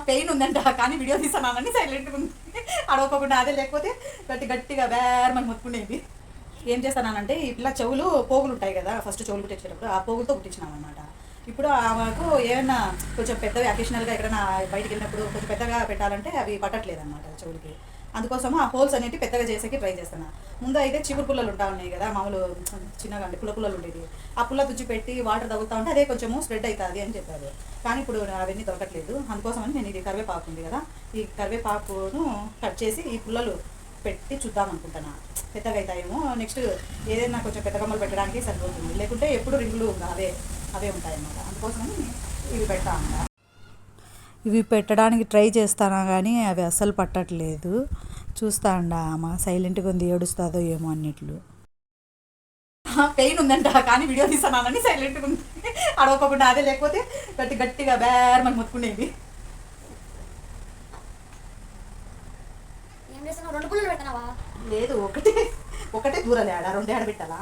Pain ఉందంట కానీ video తీస్తున్నానని సైలెంట్గా ఉంది. అడవకుండా అదే, లేకపోతే గట్టిగా బేరమని మొత్తుకునేది. ఏం చేస్తానంటే ఇట్లా చెవులు పోగులు ఉంటాయి కదా, ఫస్ట్ చెవులు కుట్టించేటప్పుడు ఆ పోగులతో కుట్టించినాం అనమాట. ఇప్పుడు ఆమెకు ఏమన్నా కొంచెం పెద్దవి అకేషనల్గా ఎక్కడైనా బయటికి వెళ్ళినప్పుడు కొంచెం పెద్దగా పెట్టాలంటే అవి పట్టట్లేదు అనమాట చెవులకి. అందుకోసం ఆ హోల్స్ అనేవి పెద్దగా చేసేకి ట్రై చేస్తున్నా. ముందు అయితే చిగురు పుల్లలు ఉంటా ఉన్నాయి కదా, మామూలు చిన్నగా అంటే పుల్లలు ఉండేది. ఆ పుల్ల తుచ్చి పెట్టి వాటర్ తగ్గుతూ ఉంటే అదే కొంచెము స్ప్రెడ్ అవుతుంది అని చెప్పారు. కానీ ఇప్పుడు అవన్నీ దొరకట్లేదు. అందుకోసమని నేను ఇది కరివేపాకు ఉంది కదా, ఈ కరివేపాకును కట్ చేసి ఈ పుల్లలు పెట్టి చూద్దాం అనుకుంటున్నా. పెద్దగా అవుతాయేమో, నెక్స్ట్ ఏదైనా కొంచెం పెద్ద కమ్మలు పెట్టడానికి సరిపోతుంది. లేకుంటే ఎప్పుడు రింగులు అవే ఉంటాయన్నమాట. అందుకోసమని ఇవి పెడతా అన్నమాట. ఇవి పెట్టడానికి ట్రై చేస్తానా కానీ అవి అస్సలు పట్టట్లేదు. చూస్తా అమ్మ సైలెంట్గా ఉంది, ఏడుస్తుందో ఏమో అన్నిట్లు. పెయిన్ ఉందంట కానీ వీడియో తీస్తున్నానని సైలెంట్గా ఉంది. అడవకుండా అదే, లేకపోతే గట్టిగా బేరమని మొత్తుకునేది. లేదు, ఒకటే దూరాలే ఆడ, రెండే ఆడ పెట్టాలా.